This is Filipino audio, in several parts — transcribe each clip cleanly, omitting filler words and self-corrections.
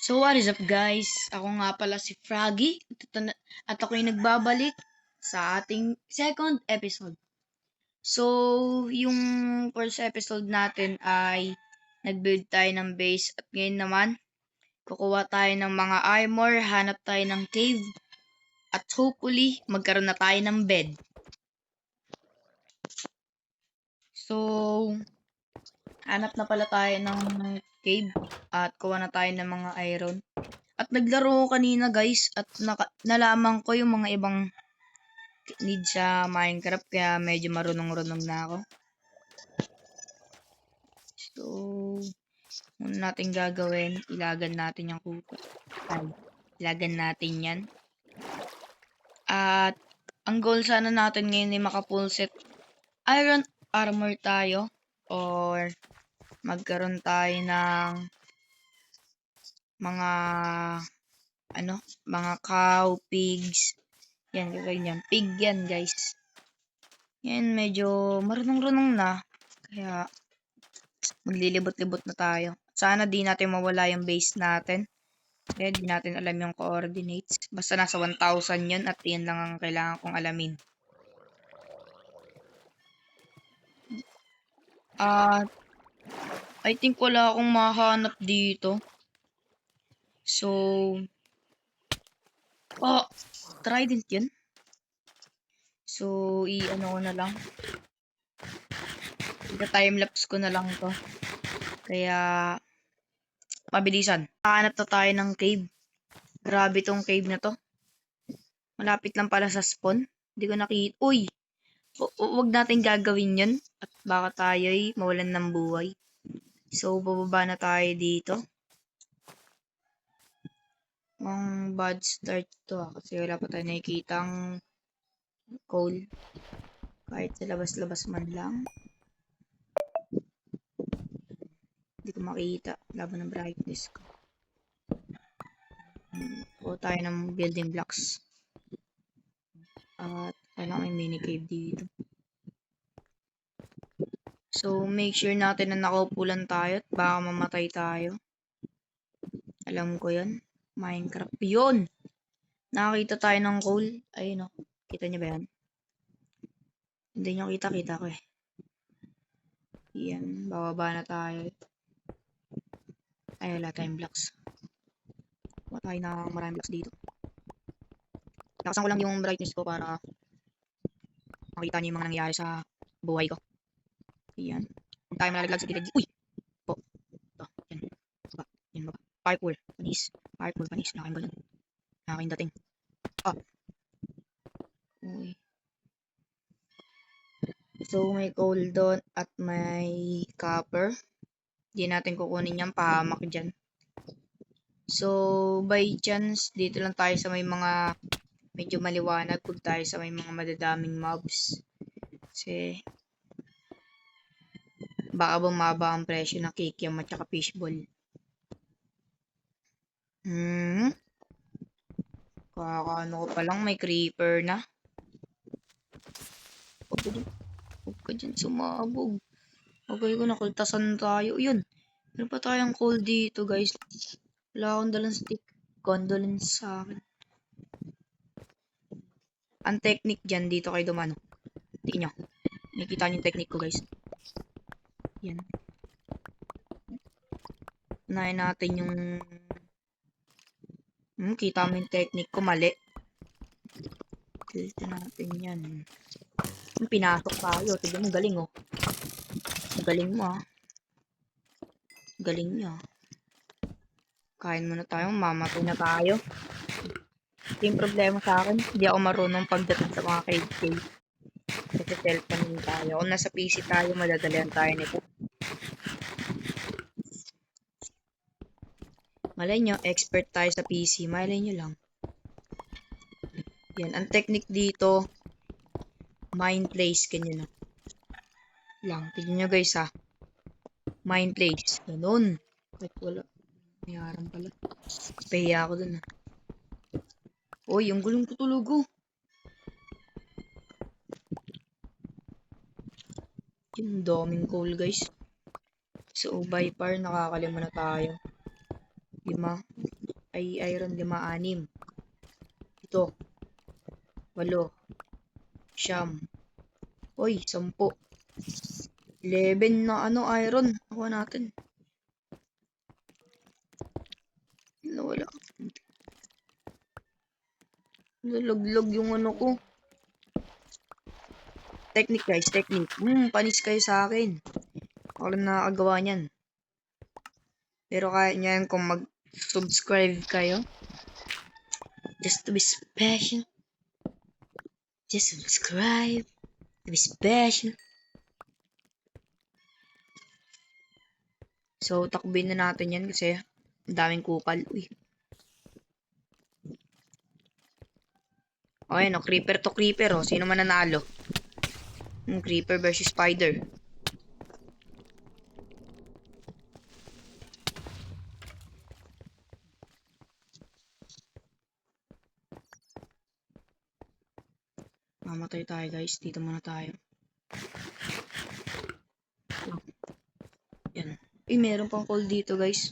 So what is up guys? Ako nga pala si Froggy at ako'y nagbabalik sa ating second episode. So yung first episode natin ay nag-build tayo ng base at ngayon naman kukuha tayo ng mga armor, hanap tayo ng cave at hopefully magkaroon na tayo ng bed. So hanap na pala tayo ng cave at kuha na tayo ng mga iron. At naglaro ko kanina guys at nalaman ko yung mga ibang need sa Minecraft kaya medyo marunong-runong na ako. So, muna natin gagawin, ilagan natin yung kuka. Ilagan natin yan. At ang goal sana natin ngayon ay maka-full set iron armor tayo or magkaroon tayo ng mga mga cow, pigs. Yan, gagawin yan. Pig yan, guys. Yan, medyo marunong-runong na. Kaya, maglilibot-libot na tayo. Sana di natin mawala yung base natin. Kaya di natin alam yung coordinates. Basta nasa 1,000 yun at yun lang ang kailangan kong alamin. I think wala akong mahanap dito. So, trident yun. So, i-ano ko na lang. I-timelapse ko na lang to. Kaya, mabilisan. Hanap na tayo ng cave. Grabe tong cave na to. Malapit lang pala sa spawn. Hindi ko nakita. Uy! Huwag natin gagawin yun. At baka tayo'y mawalan ng buhay. So, bababa na tayo dito. Ang bad start to kasi wala pa tayo nakikitang coal. Kahit sa labas-labas man lang. Hindi ko makita. Laban ng brightness ko. Kuha tayo ng building blocks. At kailangan may mini cave dito. So, make sure natin na nakaupo lang tayo at baka mamatay tayo. Alam ko yan. Minecraft. Yun! Nakakita tayo ng coal. Ayun o. Kita niyo ba yan? Hindi nyo kita ko eh. Yan. Bababa na tayo. Ay, wala tayong blocks. Wala tayo na maraming blocks dito. Lakasan ko lang yung brightness ko para makita niyo yung mga nangyayari sa buhay ko. Yan. Huwag tayo malalaglag sa gilid. Uy! Po. Ito. Yan. Baba. Yan baba. Parkour. Panis. Parkour. Panis. Nakain ba nun? Nakain dating. Uy. So, may coal doon at may copper. Hindi natin kukunin yan. Pahamak dyan. So, by chance, dito lang tayo sa may mga medyo maliwanag. Huwag tayo sa may mga madadaming mobs. Kasi, baka bumaba ang presyo ng kikiam at saka fishball. Kakaano ko palang may creeper na. Huwag ka dyan sumabog. Okay ko nakultasan tayo. Yun. Meron pa tayong coal dito guys. Wala akong dalang stick. Condolence sa akin. Ang technique dyan dito kayo dumano. Tingin nyo. Nakikita nyo yung technique ko guys. Yan. Unahin natin yung kita mo yung technique ko. Mali. Dito natin yan. Pinasok tayo. Tignan mo, galing oh. Galing mo ah. Galing niya. Kain muna tayo. Mamatay na tayo. Ito yung problema sa akin. Hindi ako marunong pagdating sa mga cave. Kasi cellphone tayo. Kung nasa PC tayo, madadalian tayo nito. Malay nyo, expert tayo sa PC. Malay nyo lang. Yan. Ang technique dito, mine place. Ganyan na. Lang. Tignan nyo guys ha. Mine place. Ganun. Kahit wala. May harang pala. Pahiya ako dun ha. Uy, yung gulong ko tulog oh. Yung daming coal guys. So, by far, nakakalima na tayo. 5, ay iron 5, 6. Ito. 8. Siyam. Uy, 10. 11 na iron. Nakuha natin. Wala. Nalaglag yung ko. Technique guys, technique. Panis kayo sa akin. Ako lang nakakagawa niyan. Pero kaya niyan kung mag-subscribe kayo. Just to be special. Just subscribe. To be special. So, takbin na natin yan kasi ang daming kupal. Uy. Okay, no, creeper to creeper, oh. Sino man nanalo? Creeper versus spider. Mamatay tayo, guys. Dito muna tayo. Yan. Meron pang coal dito, guys.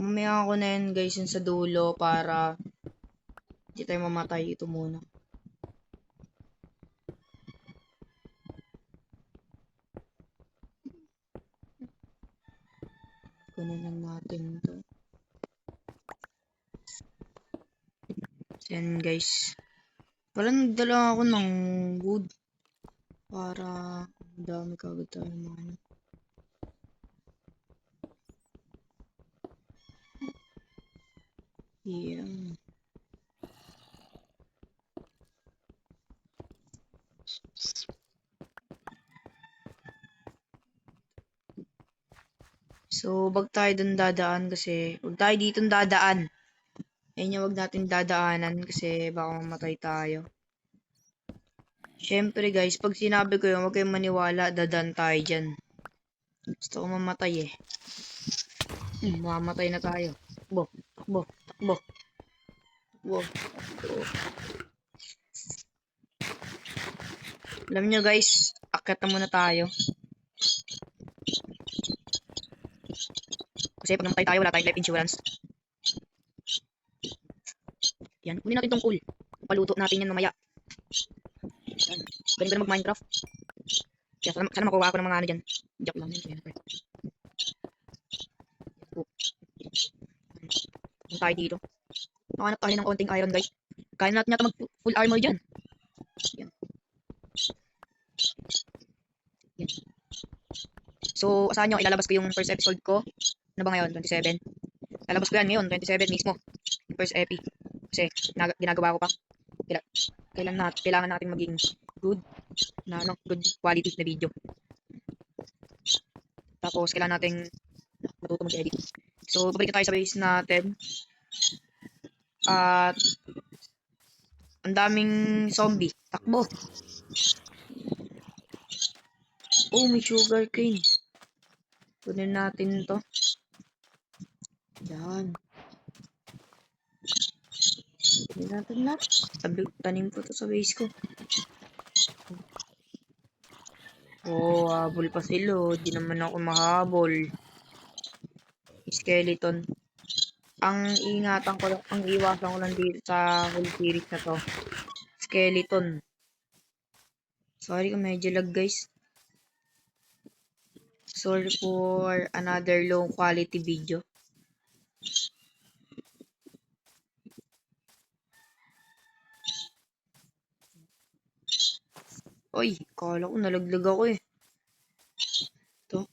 Mamaya ako na yan, guys, yun sa dulo para hindi tayo mamatay. Ito muna. Kunin lang natin ito. Yan, guys. Wala, nagdala ako ng wood para dami kagad tayo mga Yan. So, wag tayo dun dadaan kasi wag tayo dito dadaan. Ayun yung wag natin dadaanan kasi baka mamatay tayo. Syempre guys, pag sinabi ko yun, wag kayong maniwala, dadaan tayo dyan. Gusto ko mamatay eh. Mamatay na tayo. Takbo, takbo, takbo. Takbo, takbo. Alam nyo guys, akyat na muna tayo. Kasi pag namatay tayo, wala tayong life insurance. Yan, kunin natin tong coal. Paluto natin yan mamaya. Yan, galing ka na mag-Minecraft. Kaya sana makuha ako ng mga dyan. Joke lang yun. Kung tayo dito. Makahanap tayo ng konting iron guys. Kaya natin yata mag-full armor dyan. Yan. Yan. So, asahan nyo, ilalabas ko yung first episode ko. Ano ba ngayon? 27. Lalabas ko yan ngayon, 27 mismo. First epi. Kasi, ginagawa ko pa. Kailangan natin maging good good quality na video. Tapos, kailangan natin matuto mag-edit. So, pabalik na tayo sa base natin. At, ang daming zombie. Takbo. Oh, may sugar cane. Kunin natin to. Yan. Kunin natin na. Tanim ko to sa base ko. Oh, habol pa sila. Di naman ako mahabol. Skeleton. Ang iwasan ko lang dito sa whole series na to. Skeleton. Sorry kung medyo lag guys. Sorry for another low quality video. Oy, kala ko nalaglag ako eh. Ito.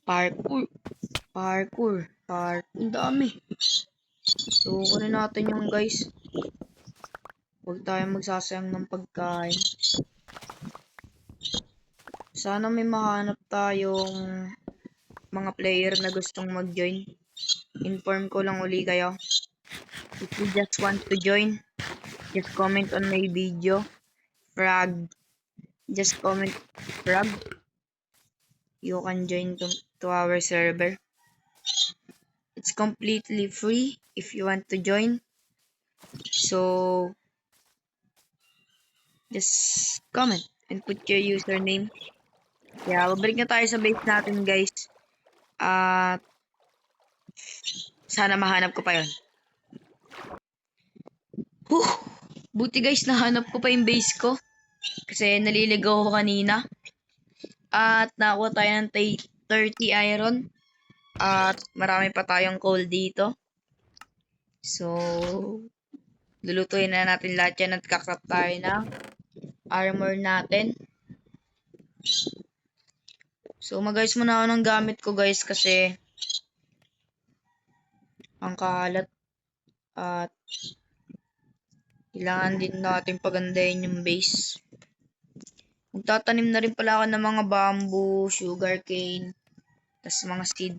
Parkour. Ang dami. So, kunin natin yung guys. Huwag tayong magsasayang ng pagkain. Sana may mahanap tayong mga player na gustong mag-join. Inform ko lang uli kayo. If you just want to join, just comment on my video. Frag. Just comment frag. You can join to our server. It's completely free if you want to join. So, just comment and put your username. Yeah, babalik na tayo sa base natin guys. Sana mahanap ko pa yon. Huh! Buti guys, nahanap ko pa yung base ko. Kasi naliligaw ko kanina. At nakuha tayo ng 30 iron. At marami pa tayong coal dito. So, lulutuin na natin lahat yan at kakrap tayo ng armor natin. So, mag-guys muna ako ng gamit ko guys kasi ang kalat at kailangan din natin pagandahin yung base. Magtatanim na rin pala ako ng mga bamboo, sugarcane, tas mga seed.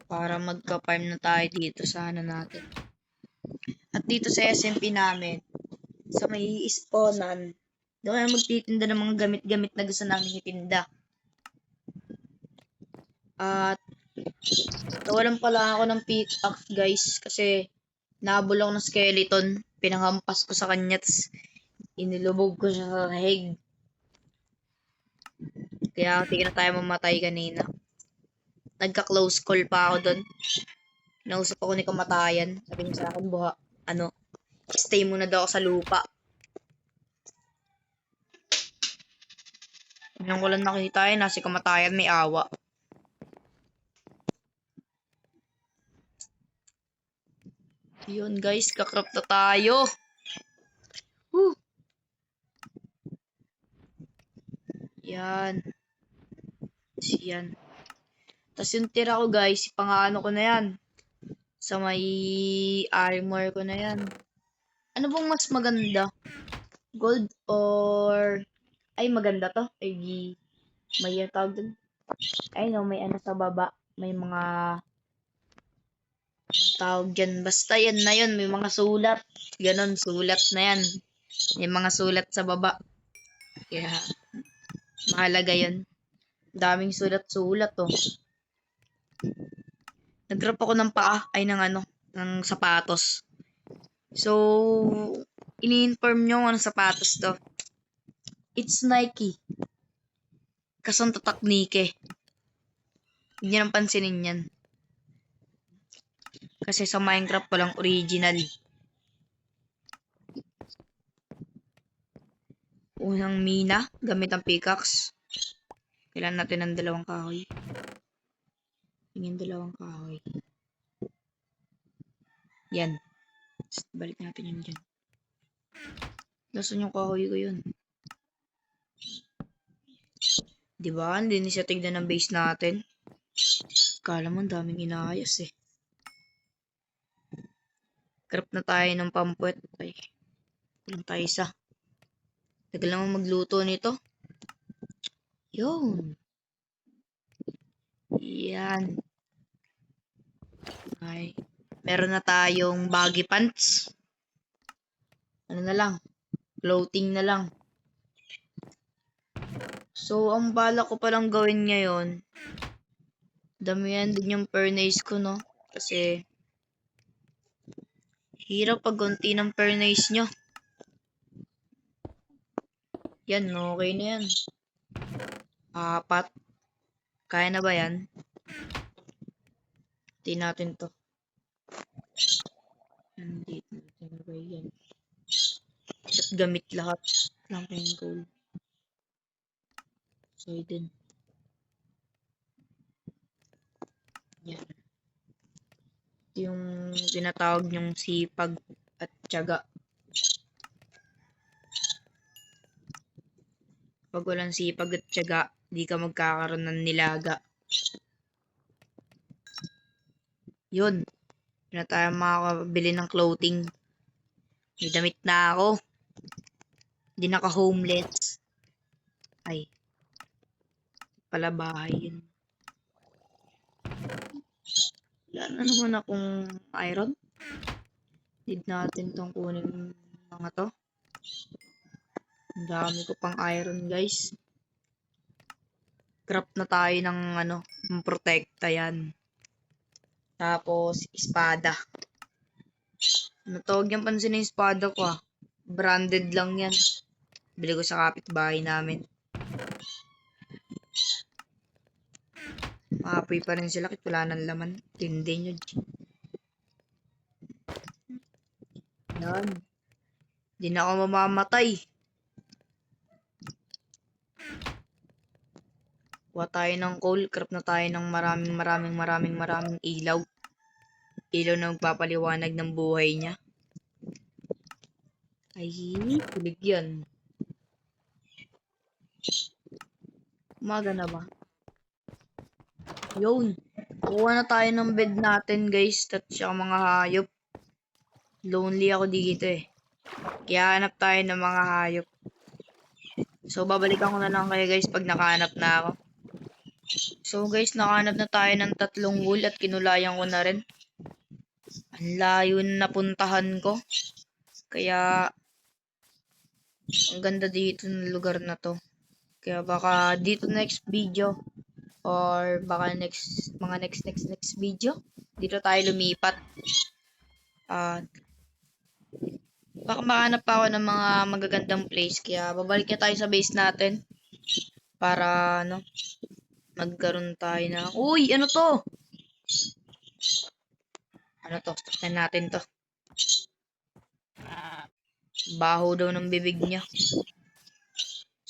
Para magka-farm na tayo dito sa ano natin. At dito sa SMP namin, sa may spawnan, doon kaya magtitinda ng mga gamit-gamit na gusto namin itinda. At nawalan pala ako ng pickaxe guys kasi nahabol ako ng skeleton. Pinanghampas ko sa kanya tas inilubog ko siya sa sahig. Kaya hindi na tayo mamatay kanina. Nagka-close call pa ako doon. Nausap ako ni kamatayan. Sabi niya sa akin, stay muna daw ako sa lupa. Ngayon ko lang nakita yun, nasi kamatayan may awa. Yun guys, kakrap na tayo. Woo! Yan. Yan. Tapos yung tira ko guys, pang-ano ko na yan. Sa may armor ko na yan. Ano bang mas maganda? Gold or... Ay, maganda to. Ay, may tawag dun. Ay, no, may ano sa baba. May mga... tawag dyan. Basta yan na yun. May mga sulat. Ganon, sulat na yan. May mga sulat sa baba. Kaya, mahalaga yun. Daming sulat-sulat, oh. Nag-drop ako ng paa. Ay, ng sapatos. So, ini-inform nyo anong sapatos to. It's Nike. Kasong tatak Nike. Hindi nyo nang pansinin yan. Kasi sa Minecraft walang original. Unang mina, gamit ang pickaxe. Kailangan natin ng 2 kahoy. Yung 2 kahoy. Yan. Balik natin yun dyan. Nasaan yung kahoy ko yun? Diba? Hindi na siya tignan ng base natin. Kala mo daming inaayos eh. Craft na tayo ng pampuet. Ay, walang tayo isa. Tagal naman magluto nito. Yun. Yan. Ay. Meron na tayong baggy pants. Ano na lang. Clothing na lang. So, ang bala ko palang gawin ngayon. Damihan din yung furnace ko, no? Kasi hirap pag konti ng furnace nyo. Yan, okay na yan. 4. Kaya na ba yan? Hindi natin to. Hindi natin ba yan? At gamit lahat. Lang yung gold. So, din. Yan. Ito yung tinatawag nyong sipag at tiyaga. Pag walang sipag at tiyaga, di ka magkakaroon ng nilaga. Yun. Hindi na tayo makakabili ng clothing. May damit na ako. Hindi naka-homeless. Ay. Pala bahay yun. Wala na naman akong iron. Need natin tong kunin mga to. Ang dami ko pang iron guys. Craft na tayo ng protekta yan. Tapos espada. Tawag yung pansin ng espada ko Branded lang yan. Bili ko sa kapitbahay namin. Maapoy pa rin sila kahit wala ng laman. Tindi nyo. Yan. Di na ako mamamatay. Kuha tayo ng coal. Craft na tayo ng maraming ilaw. Ilaw na magpapaliwanag ng buhay niya. Ay, kulig yan. Umaga na ba? Yun. Kuha na tayo ng bed natin, guys. At saka mga hayop. Lonely ako dito eh. Kaya hanap tayo ng mga hayop. So, babalikan ko na lang kayo, guys, pag nakahanap na ako. So, guys, nakahanap na tayo ng 3 wool at kinulayan ko na rin. Ang layo na napuntahan ko. Kaya, ang ganda dito ng lugar na to. Kaya baka dito next video or baka next video dito tayo lumipat. At baka makahanap pa ako ng mga magagandang place. Kaya babalik na tayo sa base natin para magkaroon tayo na. Uy, ano to? Ano to? Tignan natin to. Baho daw ng bibig niya.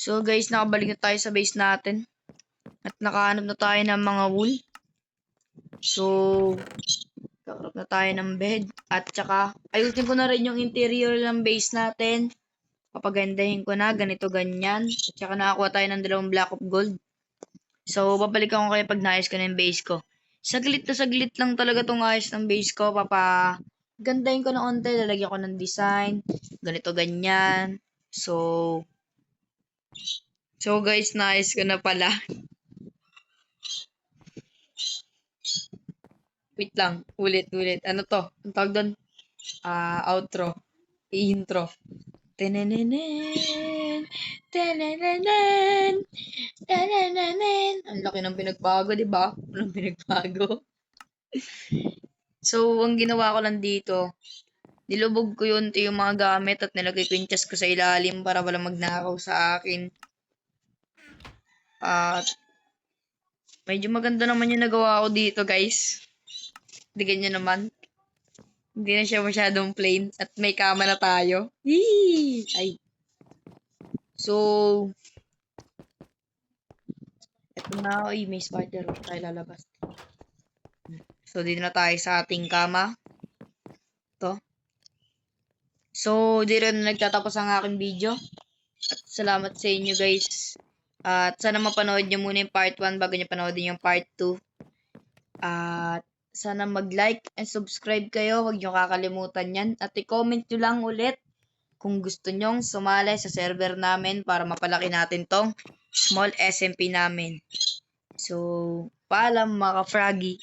So guys, nakabalik na tayo sa base natin. At nakahanap na tayo ng mga wool. So, kakarap na tayo ng bed. At saka, ayusin ko na rin yung interior ng base natin. Papagandahin ko na, ganito, ganyan. At saka nakakuha tayo ng 2 block of gold. So, babalikan ko kayo pag naayos ko na yung base ko. Saglit na saglit lang talaga itong ayos ng base ko. Papagandahin ko na onte. Lalagyan ko ng design. Ganito, ganyan. So guys, naayos ko na pala. Wait lang. Ulit. Ano to? Ang tawag doon? Outro. Intro. Tenenenen. Tenenenen. Tenenenen. Ang laki ng pinagbago, di ba? Walang pinagbago. So, ang ginawa ko lang dito, nilubog ko yung mga gamit at nilagay ko yung chest ko sa ilalim para wala magnakaw sa akin. At medyo maganda naman yung nagawa ko dito, guys. Tignan nyo naman. Hindi na siya masyadong plain. At may kama na tayo. Yee! Ay. So, eto na. Ay, may spider. Tayo lalabas. So, dito na tayo sa ating kama. Ito. So, dito na nagtatapos ang aking video. At salamat sa inyo, guys. At sana mapanood nyo muna yung part 1 bago nyo panoodin yung part 2. At sana mag-like and subscribe kayo. Huwag nyo kakalimutan yan. At i-comment nyo lang ulit kung gusto nyong sumali sa server namin para mapalaki natin tong small SMP namin. So, paalam mga ka-froggy.